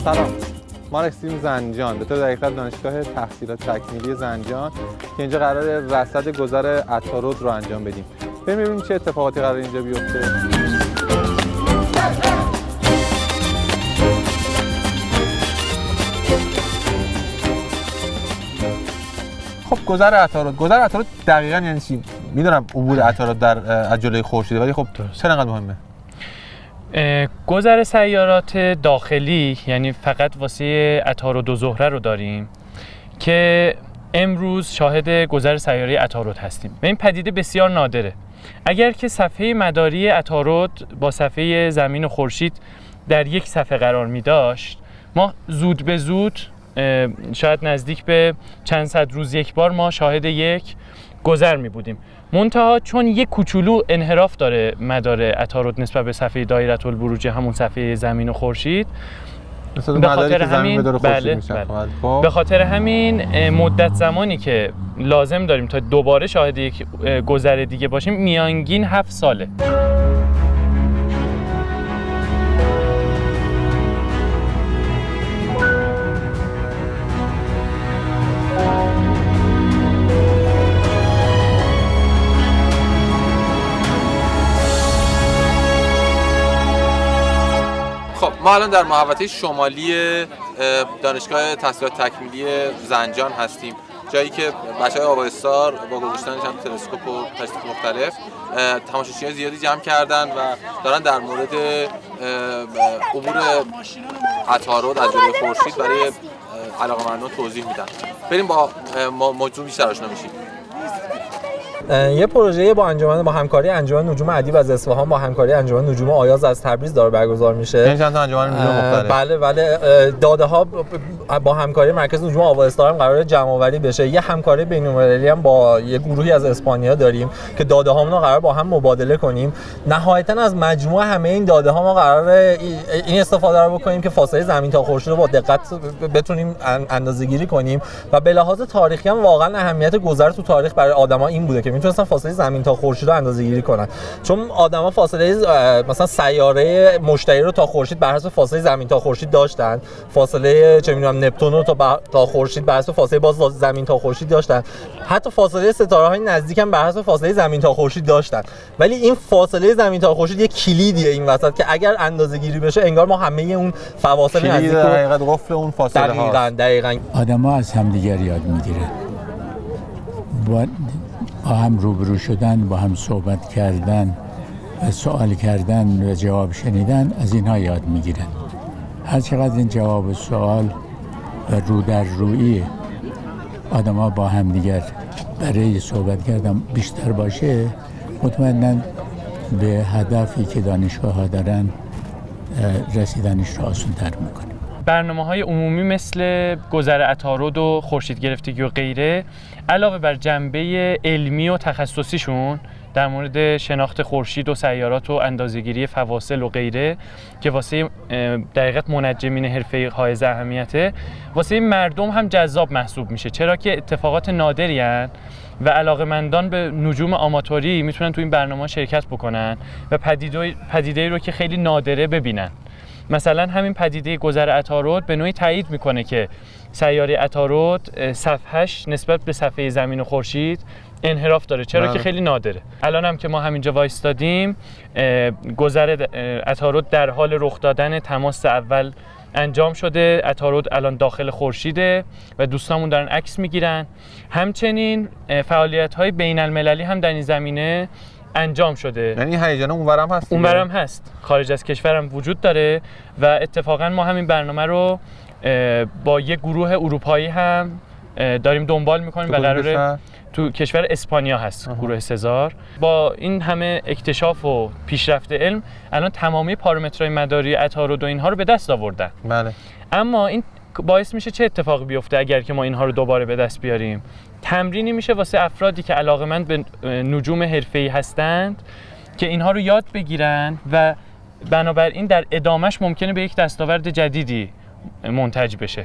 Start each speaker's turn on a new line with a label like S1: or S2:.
S1: سلام، ما رسیدیم زنجان، به طور دقیق‌تر دانشگاه تحصیلات تکمیلی زنجان که اینجا قراره رصد گذر عطارد رو انجام بدیم. بریم ببینیم چه اتفاقاتی قراره اینجا بیفته. خب گذر عطارد دقیقاً یعنی چی؟ میدونم عبور عطارد در از جلوی خورشید، ولی خب چرا انقدر مهمه؟
S2: گذر سیارات داخلی یعنی فقط واسه عطارد و زهره رو داریم که امروز شاهد گذر سیاره عطارد هستیم و این پدیده بسیار نادره. اگر که صفحه مداری عطارد با صفحه زمین و خورشید در یک صفحه قرار می داشت، ما زود به زود شاید نزدیک به چند صد روز یک بار ما شاهد یک گذر می بودیم. منتها چون یک کوچولو انحراف داره مدار عطارد نسبت به صفحه دایره البروج، همون صفحه زمین و خورشید، به خاطر همین به خاطر همین مدت زمانی که لازم داریم تا دوباره شاهد یک گذر دیگه باشیم میانگین 7 ساله.
S1: خب ما الان در محوطه شمالی دانشگاه تحصیلات تکمیلی زنجان هستیم، جایی که بچه‌های آبایستار با گذاشتن چند تلسکوپ و تجهیزات مختلف تماشاچیان زیادی جمع کردن و دارن در مورد عبور عطارد از جلوی خورشید برای علاقه‌مندان توضیح میدن. بریم با موضوع بیشتر آشنا بشیم.
S3: یه پروژه با همکاری انجمن نجوم ادیب از اصفهان با همکاری انجمن نجوم آیاز از تبریز داره برگزار میشه.
S1: این چند تا انجمن نجوم مختلف.
S3: بله داده ها با همکاری مرکز نجوم آبایستار هم قراره جمع آوری بشه. یه همکاری بین‌المللی هم با یه گروهی از اسپانیا داریم که داده هامون رو قرار با هم مبادله کنیم. نهایتاً از مجموع همه این داده ها ما قراره این استفاده رو بکنیم که فاصله زمین تا خورشید رو با دقت بتونیم اندازه‌گیری کنیم و به لحاظ تاریخی هم واقعاً اهمیت گذر تو تاریخ برای آدما این بوده که میتونستن فاصله زمین تا خورشید رو اندازه‌گیری کنن، چون آدما فاصله مثلا سیاره مشتری رو تا خورشید بر حسب فاصله زمین تا خورشید داشتن، فاصله چه میدونم نپتون رو تا خورشید بر حسب فاصله باز زمین تا خورشید داشتن، حتی فاصله ستاره‌های نزدیک هم بر حسب فاصله زمین تا خورشید داشتن. ولی این فاصله زمین تا خورشید یک کلیدیه این وسط که اگر اندازه‌گیری بشه انگار ما همه اون فواصل نزدیک رو
S1: دقیقاً قفل اون فاصله ها.
S3: دقیقاً
S4: آدم‌ها از همدیگر یاد می‌گیرن، با هم روبرو شدن، با هم صحبت کردن و سوال کردن و جواب شنیدن، از اینها یاد میگیرن. هر چقدر این جواب و سوال و رو در رویی آدم ها با هم دیگر برای صحبت کردن بیشتر باشه، مطمئناً به هدفی که دانشگاه ها دارن رسیدنش رو آسان تر میکنه.
S2: برنامه‌های عمومی مثل گذر عطارد و خورشید گرفتگی و غیره علاوه بر جنبه علمی و تخصصیشون در مورد شناخت خورشید و سیارات و اندازه‌گیری فواصل و غیره که واسه دقیقاً منجمین حرفه‌ای حائز اهمیته، واسه مردم هم جذاب محسوب میشه، چرا که اتفاقات نادری هستند و علاقه‌مندان به نجوم آماتوری میتونن تو این برنامه شرکت بکنن و پدیده‌ای رو که خیلی نادره ببینن. مثلا همین پدیده گذر عطارد به نوعی تایید میکنه که سیاره عطارد صفحه‌اش نسبت به صفحه زمین و خورشید انحراف داره، چرا که خیلی نادره. الان هم که ما همینجا وایستادیم گذر عطارد در حال رخ دادن تماس اول انجام شده. عطارد الان داخل خورشیده و دوستامون دارن عکس میگیرن. همچنین فعالیت‌های بین‌المللی هم در این زمینه انجام شده.
S1: یعنی هیجان اونورم هست؟
S2: اونورم هست، خارج از کشورم وجود داره و اتفاقا ما همین برنامه رو با یک گروه اروپایی هم داریم دنبال میکنیم و قراره تو کشور اسپانیا هست گروه سزار. با این همه اکتشاف و پیشرفت علم الان تمامی پارامترهای مداری عطارد و اینها رو به دست آوردن.
S1: بله.
S2: اما این باعث میشه چه اتفاقی بیفته اگر که ما اینها رو دوباره به دست بیاریم؟ تمرینی میشه واسه افرادی که علاقه‌مند به نجوم حرفه‌ای هستند که اینها رو یاد بگیرن و بنابراین در ادامهش ممکنه به یک دستاورد جدیدی منتج بشه.